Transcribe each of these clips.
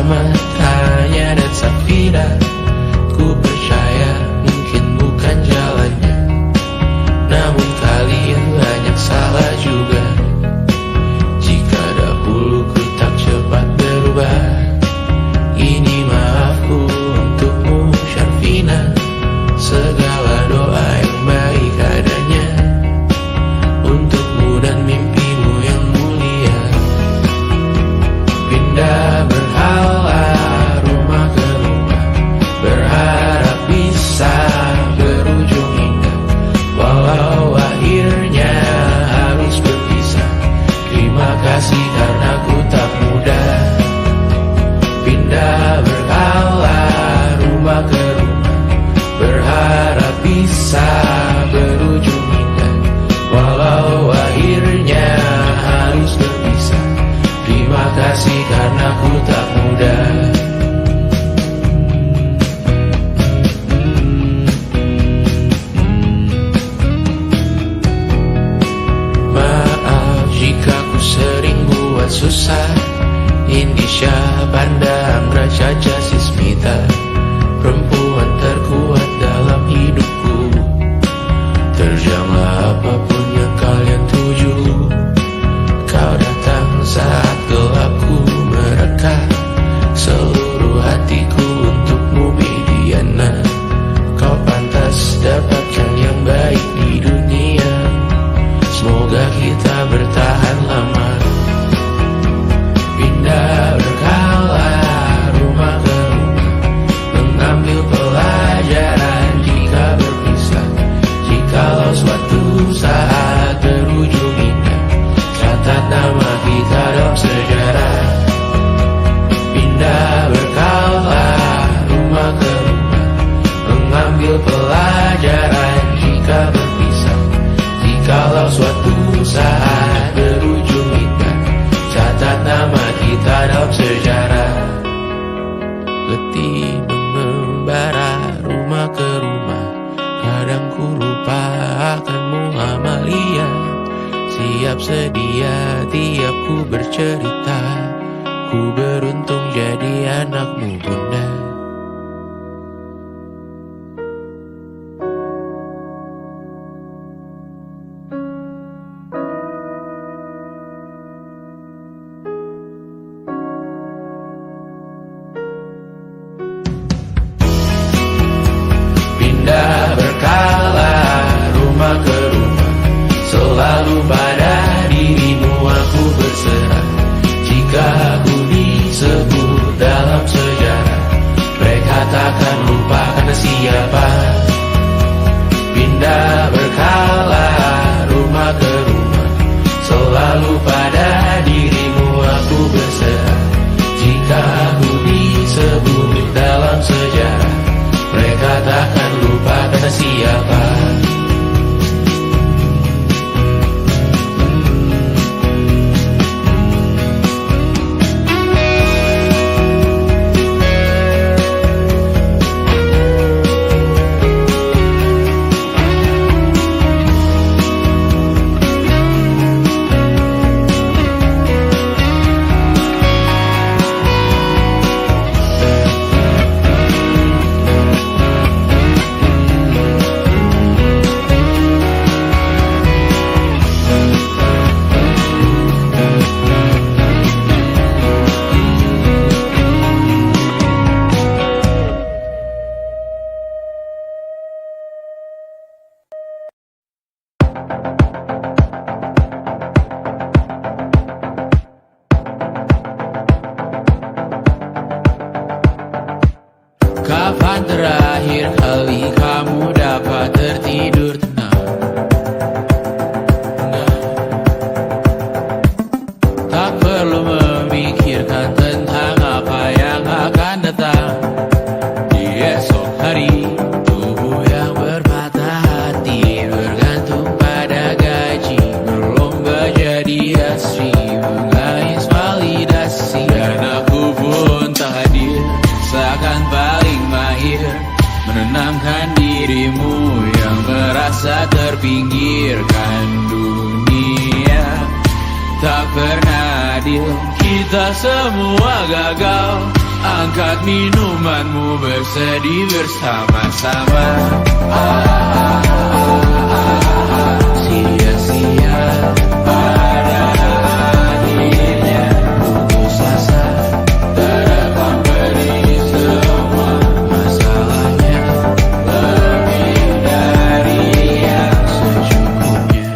matanya dan Safira. Ku percaya mungkin bukan jalannya, namun kalian banyak salah juga. Jika dahulu ku tak cepat berubah, ini maafku untukmu Syarfina. Segala doa yang baik adanya untukmu dan mimpimu yang mulia. Pindah berhala rumah ke rumah, berharap bisa berujung indah. Walau akhirnya harus berpisah, terima kasih karena ku tak mudah. Pindah berhala rumah ke rumah, berharap bisa berujung indah. Walau akhirnya harus berpisah, terima kasih karena ku tak mudah. Maaf jika ku sering buat susah. Indisha, Banda, Amra, Caca, Sismita, perempuan terkuat dalam hidupku. Terjanglah apapun yang kalian tuju. Kau datang saat gelapku mereka, seluruh hatiku untukmu Mediana. Kau pantas dapatkan yang baik di dunia, semoga kita bertahan lama. Pindah berkala rumah ke rumah, mengambil pelajaran jika berpisah. Jikalau suatu saat berujung indah, catat nama kita dalam sejarah. Pindah berkala rumah ke rumah, mengambil pelajaran jika berpisah. Jikalau suatu saat berujung indah, catat nama kita dalam sejarah. Letih mengembara rumah ke rumah, kadang ku lupa akanmu Amalia. Siap sedia tiap ku bercerita, ku beruntung jadi anakmu bunda. Pindah berkala rumah ke rumah, selalu pada dirimu aku berserah. Jika aku disebut dalam sejarah, mereka takkan lupa karena siapa. Pindah berkala rumah ke rumah, selalu pada dirimu aku berserah. Jika aku disebut dalam sejarah, mereka takkan lupa karena siapa. Kapan terakhir kali kamu dapat tertidur tenang? Tak perlu memikirkan tentang apa yang akan datang di esok hari. Tubuh yang berpatah hati bergantung pada gaji, berlomba jadi asri, mengais validasi. Dan aku pun tak hadir, seakan paling mahir menenangkan dirimu yang merasa terpinggirkan dunia. Tak pernah adil, kita semua gagal. Angkat minumanmu bersedih bersama-sama. Sia-sia pada akhirnya putus asa, terekam beri semua masalahnya, lebih dari yang secukupnya.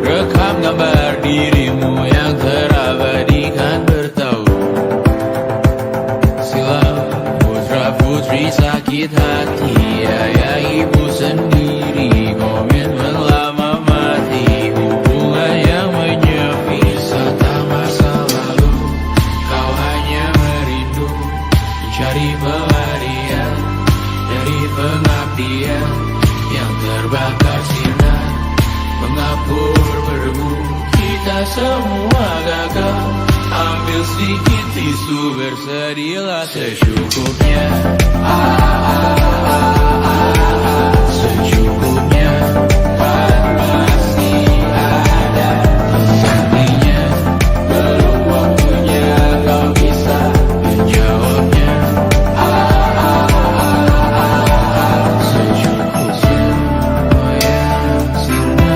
Rekam gambar dirimu yang terabadikan bertahu. Silam putra-putri sakit hati, ayah ibu sendiri komitmen lama mati. Hubungan yang menyepi serta masa lalu, kau hanya merindu mencari pelarian dari pengabdian yang terbakar sinar, mengapur berdebu. Kita semua gagal. Ambil sedikit tisu, bersedihlah secukupnya. Secukupnya, kan masih ada penggantinya. Belum waktunya kau bisa menjawabnya. Secukupnya, oh ya, sirna.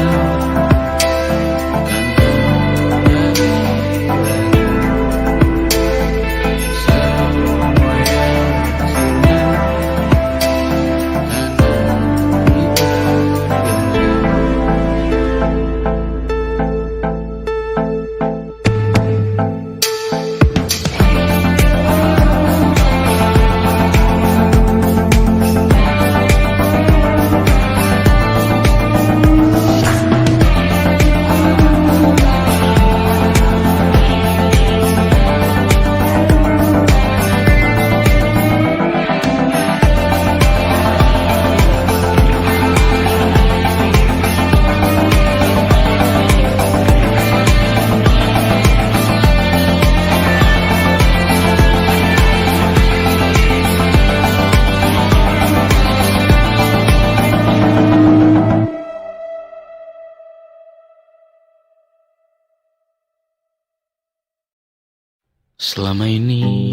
Selama ini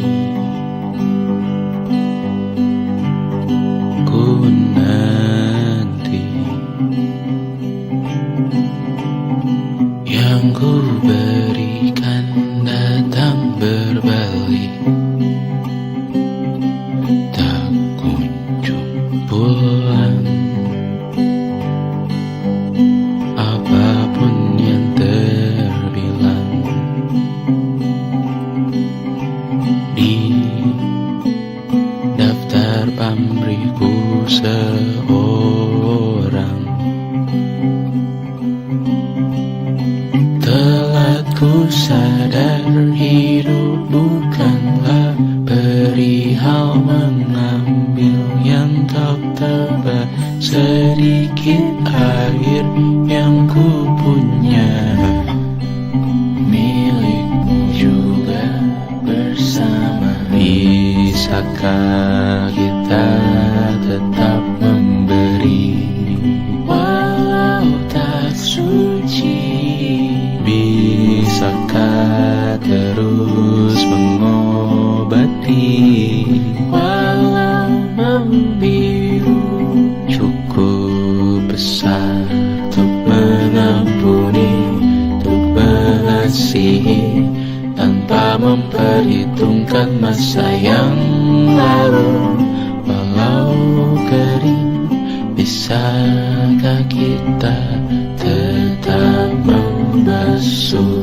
ku nanti yang ku berikan datang berbalik, tak kunjung pulang. Apapun yang terbilang di daftar pamrihku seorang, telah ku sadar hidup bukanlah perihal mengambil yang tak tebak. Sedikit air yang ku punya milikmu juga bersama. Bisakah kita tetap memberi walau tak suci? Bisakah terus mengobati walau membiru? Cukup besar untuk mengampuni, untuk mengasihi, tanpa memperhitungkan masa yang lalu. Walau kering, bisakah kita tetap membasuh?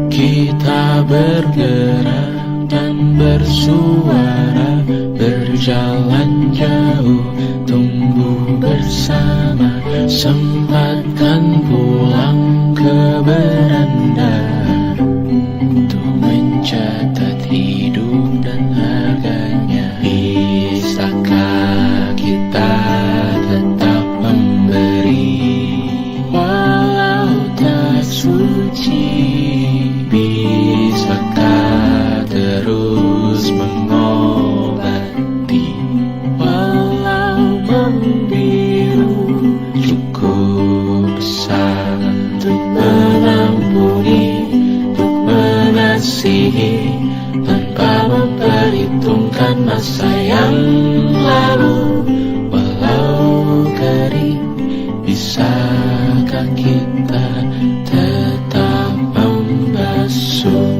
Kita bergerak dan bersuara, berjalan jauh, tumbuh bersama. Sempatkan pulang ke beranda untuk mencatat hidup dan harganya. Bisa merenungkan masa yang lalu. Walau kering, bisakah kita tetap membasuh?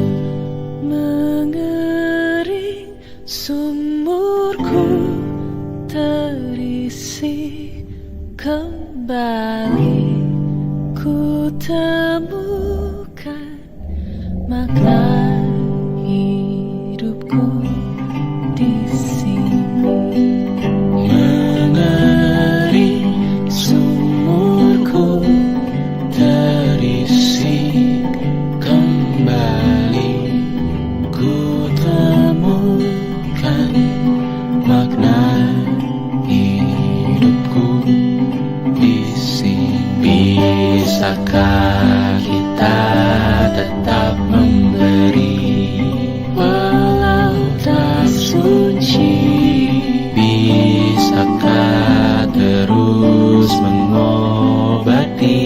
Mengering sumurku terisi kembali, ku temukan makna hidupku di sini. Mengering sumurku terisi kembali, ku temukan makna hidupku di sini. Bisakah kita tetap memberi walau tak suci? Bisakah terus mengobati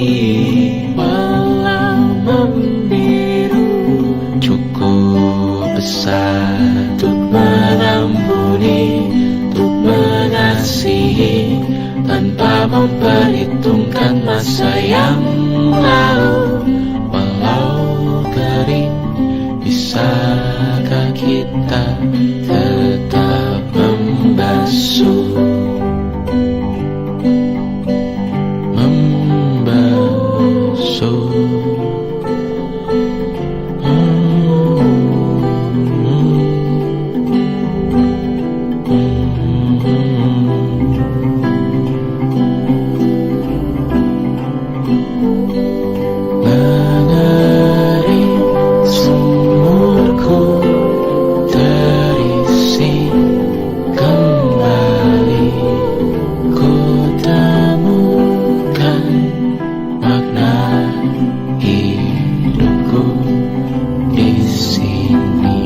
walau membiru? Cukup besar untuk mengampuni, untuk mengasihi, tanpa memperhitungkan masa yang lalu. Walau kering, bisakah kita tetap membasuh? Membasuh. Mengering sumurku terisi kembali, ku temukan makna hidupku di sini.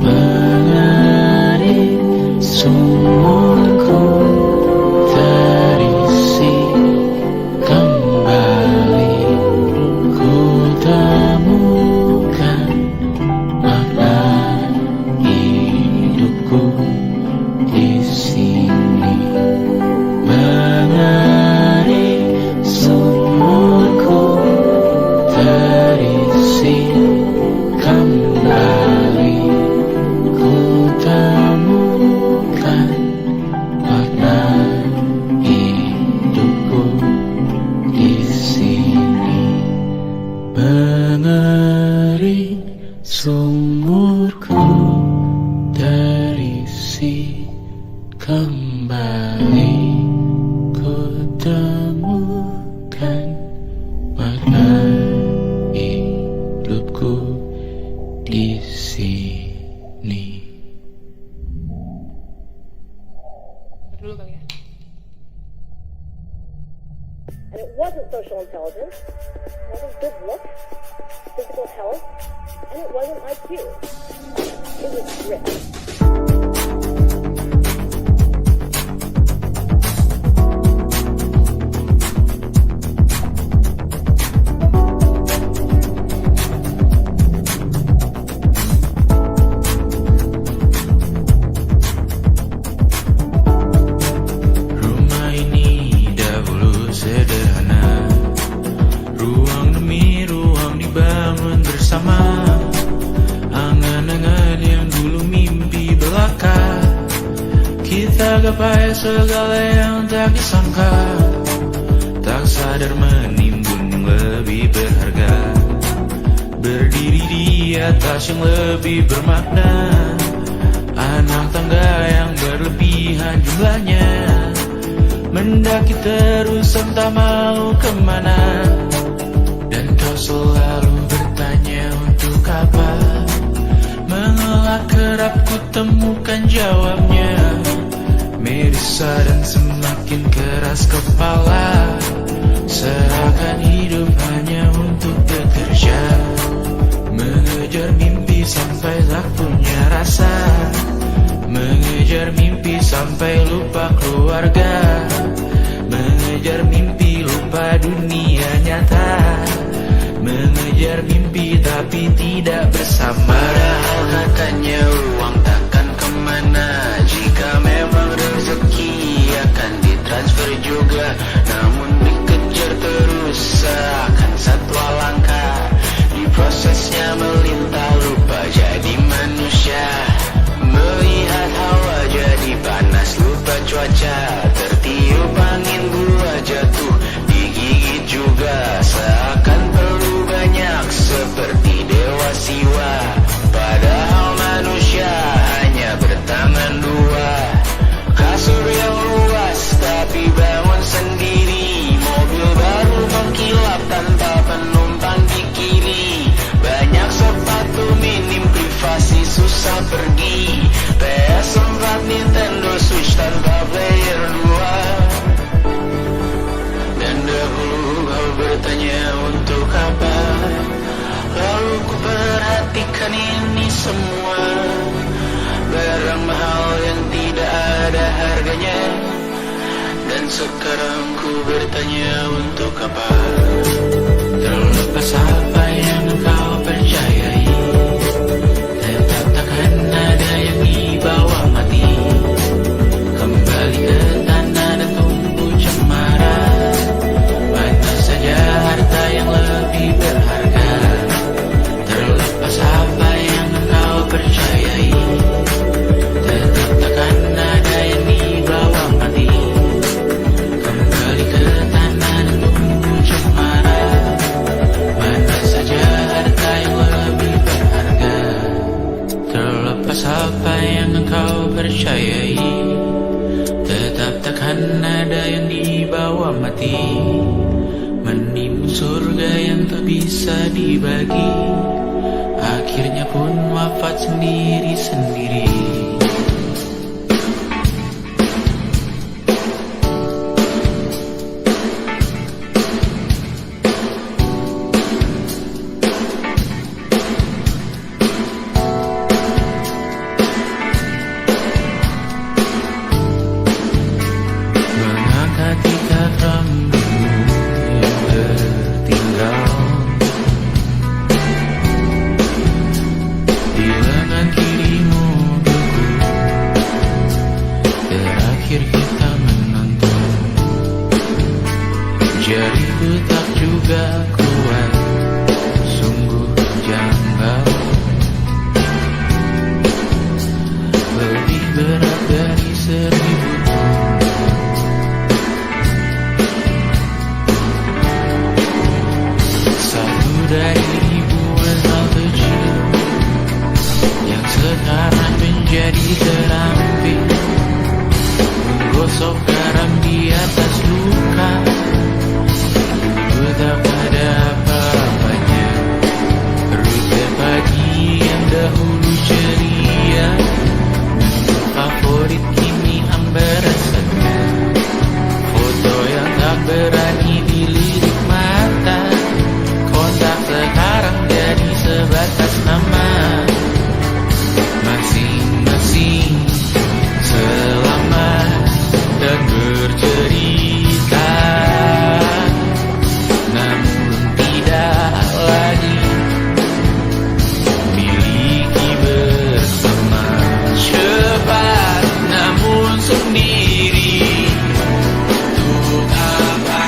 Mengering sumurku terisi kembali, ku temukan makna hidupku di sini. Mengering sumurku terisi kembali, ku temukan makna hidupku di sini. Mengering sumurku terisi kembali, ku temukan makna hidupku di sini. Dulu kali ya. And it wasn't social intelligence, it wasn't good looks, physical health, and it wasn't IQ. It was grit. Rumah ini dahulu sederhana, ruang demi ruang dibangun bersama. Angan-angan yang dulu mimpi belaka, kita gapai segala yang tak disangka. Tak sadar menimbun yang lebih berharga, berdiri di atas yang lebih bermakna. Anak tangga yang berlebihan jumlahnya, mendaki terus entah mau kemana. Dan kau selalu bertanya untuk apa, mengelak kerap ku temukan jawabnya. Merisa dan semakin keras kepala, serahkan hidup hanya untuk bekerja. Mengejar mimpi sampai tak punya rasa, mengejar mimpi sampai lupa keluarga, mengejar mimpi lupa dunia nyata, mengejar mimpi tapi tidak bersama. Padahal katanya uang takkan kemana, bisa pergi. PS4, Nintendo Switch tanpa player 2. Dan dahulu kau bertanya untuk apa, lalu ku perhatikan ini semua. Barang mahal yang tidak ada harganya. Dan sekarang ku bertanya untuk apa. Terlepas apa yang kau percayai, tetap takkan ada yang dibawa mati. Kembali ke tanah dan tumbuh cemara. Mana saja harta yang lebih berharga. Terlepas apa yang kau percayai, tetap takkan ada yang dibawa mati. Kembali ke tanah dan tumbuh cemara. Mana saja harta yang lebih berharga. Terlepas apa yang engkau percayai, tetap takkan ada yang dibawa mati. Menimbun surga yang tak bisa dibagi, akhirnya pun wafat sendiri-sendiri. Mengangkat tiga rambutmu yang tertinggal di lengan kirimu beku. Terakhir kita menonton, jariku tak juga kuat, sungguh janggal. Lebih berat dari 1000 ton. Satu dari ribuan hal kecil yang sekarang menjadi terampil, menggosok garam di atas luka. Dulu tak ada apa-apanya, rute pagi yang dahulu ceria, favorit kini hambar rasanya. Foto yang tak berani dilirik mata, kontak sekarang jadi sebatas nama. Masing-masing selamat dan bercerita, namun tidak lagi miliki bersama. Cepat namun sendiri, untuk apa?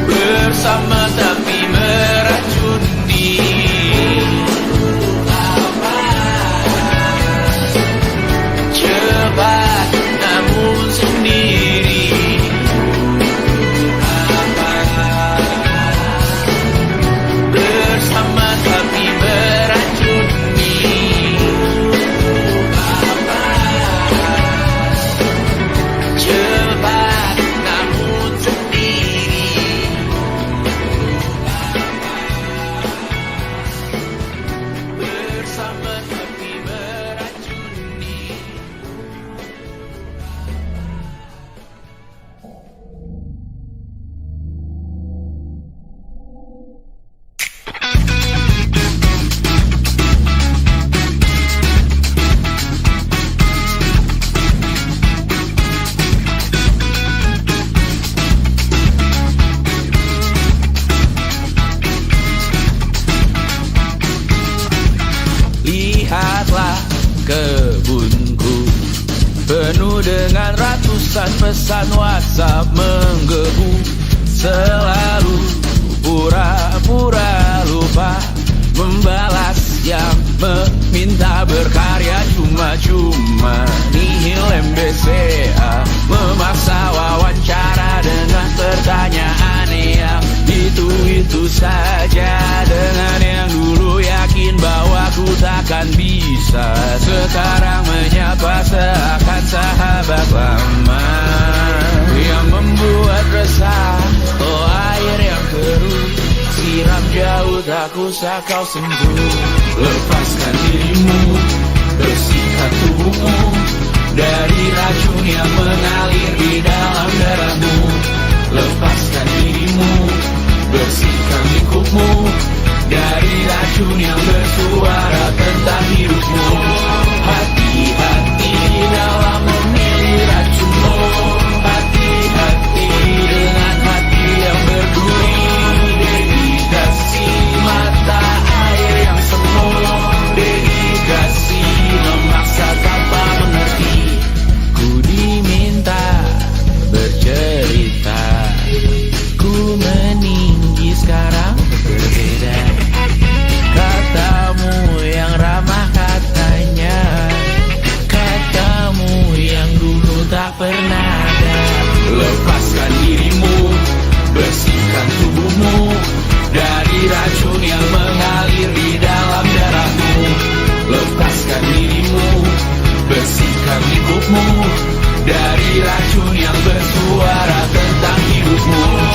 Bersama tapi meracuni. Untuk apa? Cepat namun sendiri. Untuk apa? Bersama tapi meracuni. Untuk apa? Cepat namun sendiri. Bersama tapi meracuni. Lihatlah kebunku, penuh dengan ratusan pesan WhatsApp menggebu. Selalu pura-pura lupa membalas yang meminta berkarya cuma-cuma. Nihil MBCA memaksa wawancara dengan pertanyaan yang itu-itu saja. Dengan yang dulu yakin bahwa ku takkan bisa, sekarang menyapa seakan sahabat lama. Yang membuat resah, oh air yang keruh, siram jauh tak usah kau sentuh. Lepaskan dirimu, bersihkan tubuhmu dari racun yang mengalir di dalam darahmu. Lepaskan dirimu, bersihkan lingkupmu dari racun yang bersuara tentang hidupmu. Hati-hati dalam memilih racunmu. Hati-hati dengan hati yang berduri. Dedikasi mata air yang semu. Dedikasi memaksa tanpa mengerti. Ku diminta bercerita, ku meninggi sekarang berbeda. Katamu yang ramah katanya, katamu yang dulu tak pernah ada. Lepaskan dirimu, bersihkan tubuhmu dari racun yang mengalir di dalam darahmu. Lepaskan dirimu, bersihkan lingkupmu dari racun yang bersuara tentang hidupmu.